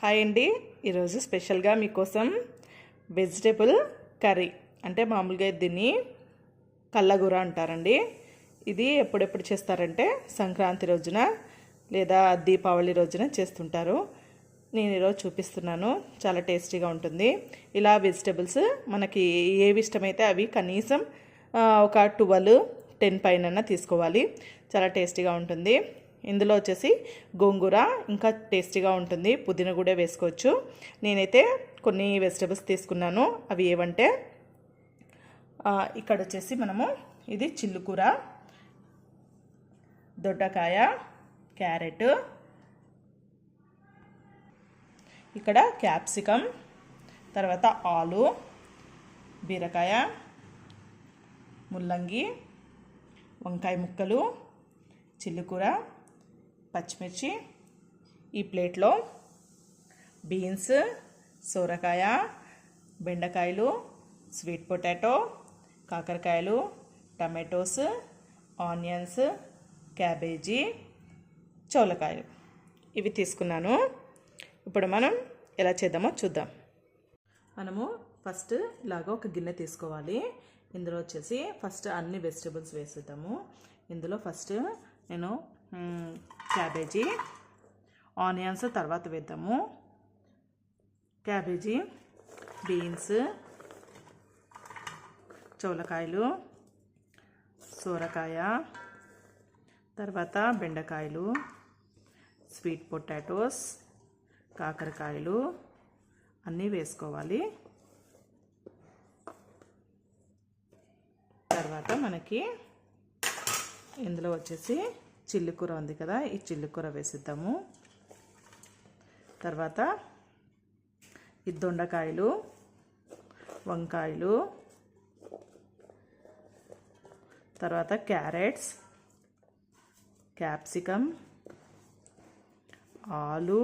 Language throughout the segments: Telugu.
హాయ్ అండి. ఈరోజు స్పెషల్గా మీకోసం వెజిటేబుల్ కర్రీ అంటే మామూలుగా దీన్ని కల్లగూర అంటారండి. ఇది ఎప్పుడెప్పుడు చేస్తారంటే సంక్రాంతి రోజున లేదా దీపావళి రోజున చేస్తుంటారు. నేను ఈరోజు చూపిస్తున్నాను. చాలా టేస్టీగా ఉంటుంది. ఇలా వెజిటేబుల్స్ మనకి ఏవి ఇష్టమైతే అవి కనీసం ఒక 12-10 పైన తీసుకోవాలి. చాలా టేస్టీగా ఉంటుంది. ఇందులో వచ్చేసి గోంగూర ఇంకా టేస్టీగా ఉంటుంది. పుదీనా కూడా వేసుకోవచ్చు. నేనైతే కొన్ని వెజిటేబుల్స్ తీసుకున్నాను. అవి ఏవంటే ఇక్కడ వచ్చేసి మనము ఇది చిల్లుకూర, దొడ్డకాయ, క్యారెట్, ఇక్కడ క్యాప్సికమ్, తర్వాత ఆలు, బీరకాయ, ముల్లంగి, వంకాయ ముక్కలు, చిల్లుకూర, పచ్చిమిర్చి, ఈ ప్లేట్లో బీన్స్, సోరకాయ, బెండకాయలు, స్వీట్ పొటాటో, కాకరకాయలు, టమాటోస్, ఆనియన్స్, క్యాబేజీ, చౌలకాయలు ఇవి తీసుకున్నాను. ఇప్పుడు మనం ఎలా చేద్దామో చూద్దాం. మనము ఫస్ట్ ఇలాగ ఒక గిన్నె తీసుకోవాలి. ఇందులో వచ్చేసి ఫస్ట్ అన్ని వెజిటేబుల్స్ వేసేద్దాము. ఇందులో ఫస్ట్ నేను క్యాబేజీ, ఆనియన్స్ తర్వాత వేద్దాము. క్యాబేజీ, బీన్స్, చౌలకాయలు, సోరకాయ, తర్వాత బెండకాయలు, స్వీట్ పొటాటోస్, కాకరకాయలు అన్నీ వేసుకోవాలి. తర్వాత మనకి ఇందులో వచ్చేసి చిల్లికూర ఉంది కదా, ఈ చిల్లికూర వేసిద్దాము. తర్వాత ఈ దొండకాయలు, వంకాయలు, తర్వాత క్యారెట్స్, క్యాప్సికమ్, ఆలు,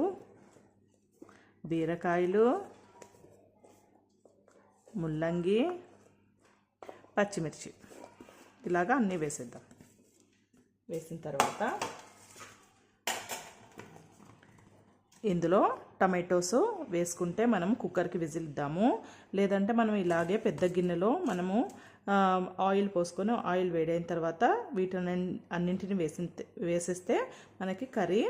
బీరకాయలు, ముల్లంగి, పచ్చిమిర్చి ఇలాగా అన్నీ వేసేద్దాం. వేసిన తర్వాత ఇందులో టమాటోస్ వేసుకుంటే మనం కుక్కర్కి విజిల్ ఇద్దాము. లేదంటే మనం ఇలాగే పెద్ద గిన్నెలో మనము ఆయిల్ పోసుకొని ఆయిల్ వేడైన తర్వాత వీటిని అన్నింటిని వేసేస్తే మనకి కర్రీ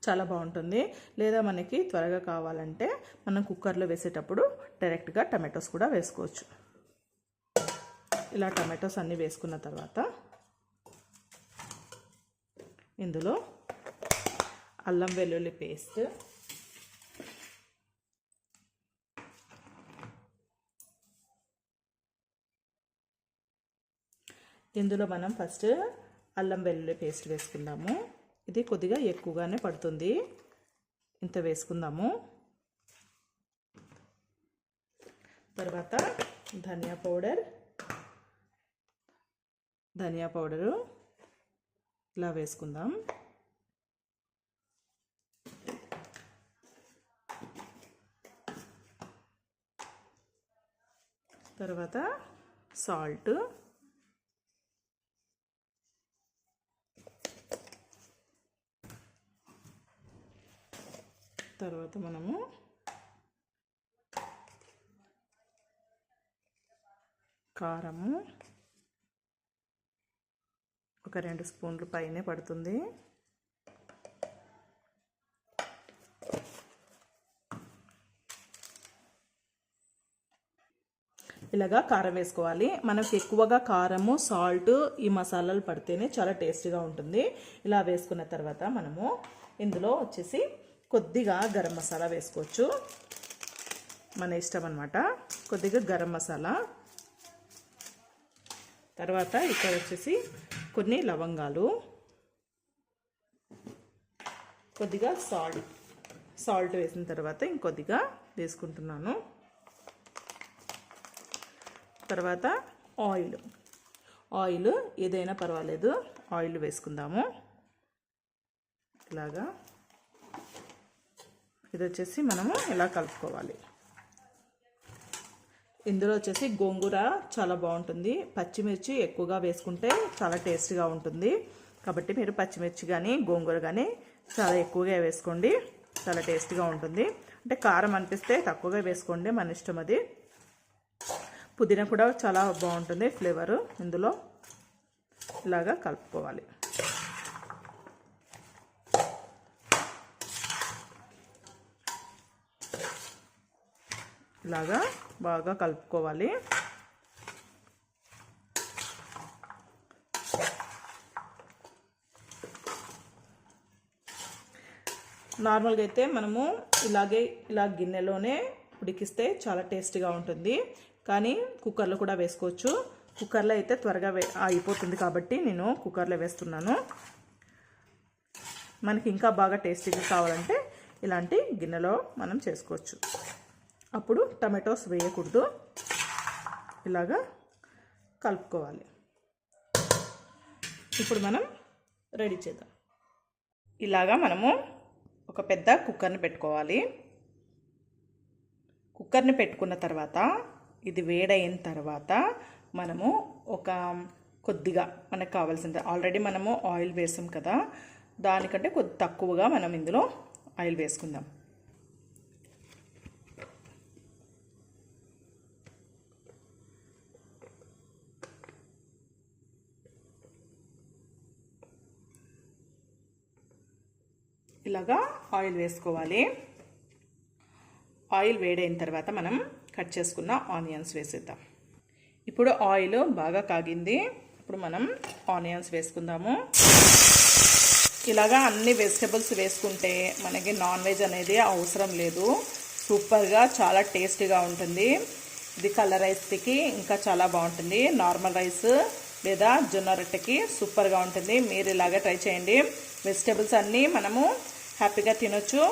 చాలా బాగుంటుంది. లేదా మనకి త్వరగా కావాలంటే మనం కుక్కర్లో వేసేటప్పుడు డైరెక్ట్గా టమాటోస్ కూడా వేసుకోవచ్చు. ఇలా టమాటోస్ అన్నీ వేసుకున్న తర్వాత ఇందులో అల్లం వెల్లుల్లి పేస్ట్, ఇందులో మనం ఫస్ట్ అల్లం వెల్లుల్లి పేస్ట్ వేసుకుందాము. ఇది కొద్దిగా ఎక్కువగానే పడుతుంది, ఇంత వేసుకుందాము. తర్వాత ధనియా పౌడరు ఇలా వేసుకుందాం. తర్వాత సాల్ట్, తర్వాత మనము కారము ఒక 2 స్పూన్లు పైనే పడుతుంది. ఇలాగా కారం వేసుకోవాలి. మనకు ఎక్కువగా కారము, సాల్ట్, ఈ మసాలాలు పడితేనే చాలా టేస్టీగా ఉంటుంది. ఇలా వేసుకున్న తర్వాత మనము ఇందులో వచ్చేసి కొద్దిగా గరం మసాలా వేసుకోవచ్చు, మన ఇష్టం అన్నమాట. కొద్దిగా గరం మసాలా, తర్వాత ఇక్కడ వచ్చేసి కొన్ని లవంగాలు, కొద్దిగా సాల్ట్ వేసిన తర్వాత ఇంకొద్దిగా వేసుకుంటున్నాను. తర్వాత ఆయిల్ ఏదైనా పర్వాలేదు, ఆయిల్ వేసుకుందాము. ఇలాగా ఇది వచ్చేసి మనము ఇలా కలుపుకోవాలి. ఇందులో వచ్చేసి గోంగూర చాలా బాగుంటుంది. పచ్చిమిర్చి ఎక్కువగా వేసుకుంటే చాలా టేస్టీగా ఉంటుంది. కాబట్టి మీరు పచ్చిమిర్చి కానీ గోంగూర కానీ చాలా ఎక్కువగా వేసుకోండి. చాలా టేస్టీగా ఉంటుంది. అంటే కారం అనిపిస్తే తక్కువగా వేసుకోండి, మన ఇష్టం అది. పుదీనా కూడా చాలా బాగుంటుంది ఫ్లేవరు ఇందులో. ఇలాగా కలుపుకోవాలి. ఇలాగా బాగా కలుపుకోవాలి. నార్మల్గా అయితే మనము ఇలా గిన్నెలోనే ఉడికిస్తే చాలా టేస్టీగా ఉంటుంది. కానీ కుక్కర్లో కూడా వేసుకోవచ్చు. కుక్కర్లో అయితే త్వరగా అయిపోతుంది కాబట్టి నేను కుక్కర్లో వేస్తున్నాను. మనకి ఇంకా బాగా టేస్టీగా కావాలంటే ఇలాంటి గిన్నెలో మనం చేసుకోవచ్చు. అప్పుడు టమాటోస్ వేయకూడదు. ఇలాగా కలుపుకోవాలి. ఇప్పుడు మనం రెడీ చేద్దాం. ఇలాగా మనము ఒక పెద్ద కుక్కర్ని పెట్టుకోవాలి. కుక్కర్ని పెట్టుకున్న తర్వాత ఇది వేడైన తర్వాత మనము ఒక కొద్దిగా మనకు కావాల్సింది, ఆల్రెడీ మనము ఆయిల్ వేసాం కదా, దానికంటే కొద్ది తక్కువగా మనం ఇందులో ఆయిల్ వేసుకుందాం. ఇలాగా ఆయిల్ వేసుకోవాలి. ఆయిల్ వేడైన తర్వాత మనం కట్ చేసుకున్న ఆనియన్స్ వేసేద్దాం. ఇప్పుడు ఆయిల్ బాగా కాగింది. ఇప్పుడు మనం ఆనియన్స్ వేసుకుందాము. ఇలాగా అన్ని వెజిటబుల్స్ వేసుకుంటే మనకి నాన్ వెజ్ అనేది అవసరం లేదు. సూపర్గా చాలా టేస్టీగా ఉంటుంది. ఇది కలర్ రైస్కి ఇంకా చాలా బాగుంటుంది. నార్మల్ రైస్ లేదా జొన్న రొట్టెకి సూపర్గా ఉంటుంది. మీరు ఇలాగే ట్రై చేయండి. వెజిటబుల్స్ అన్నీ మనము హ్యాపీగా తినొచ్చు.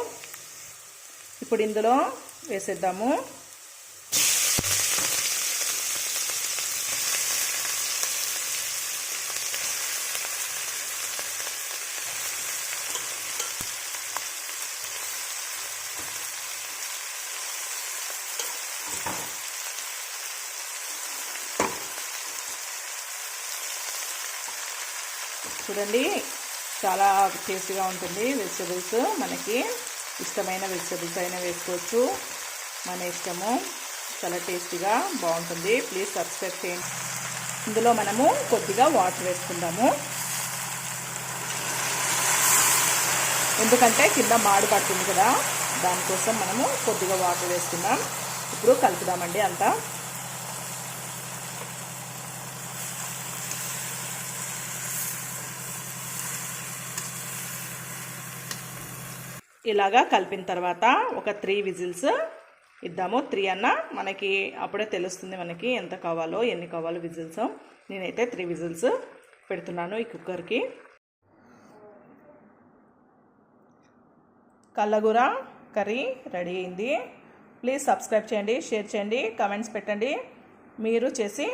ఇప్పుడు ఇందులో వేసేద్దాము. చూడండి, చాలా టేస్టీగా ఉంటుంది. వెజిటబుల్స్ మనకి ఇష్టమైన వెజిటబుల్స్ అయినా వేసుకోవచ్చు, మన ఇష్టము. చాలా టేస్టీగా బాగుంటుంది. ప్లీజ్ సబ్స్క్రైబ్ చేయండి. ఇందులో మనము కొద్దిగా వాటర్ వేసుకుందాము, ఎందుకంటే కింద మాడు పడుతుంది కదా, దానికోసం మనము కొద్దిగా వాటర్ వేసుకుందాం. ఇప్పుడు కలుపుదామండి అంతా. ఇలాగా కలిపిన తర్వాత ఒక 3 విజిల్స్ ఇద్దాము. 3 అన్నా మనకి అప్పుడే తెలుస్తుంది మనకి ఎంత కావాలో, ఎన్ని కావాలో విజిల్స్. నేనైతే 3 విజిల్స్ పెడుతున్నాను ఈ కుక్కర్కి. కల్లగూర కర్రీ రెడీ అయింది. ప్లీజ్ సబ్స్క్రైబ్ చేయండి, షేర్ చేయండి, కామెంట్స్ పెట్టండి. మీరు చేసి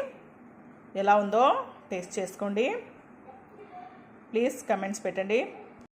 ఎలా ఉందో టేస్ట్ చేసుకోండి. ప్లీజ్ కామెంట్స్ పెట్టండి.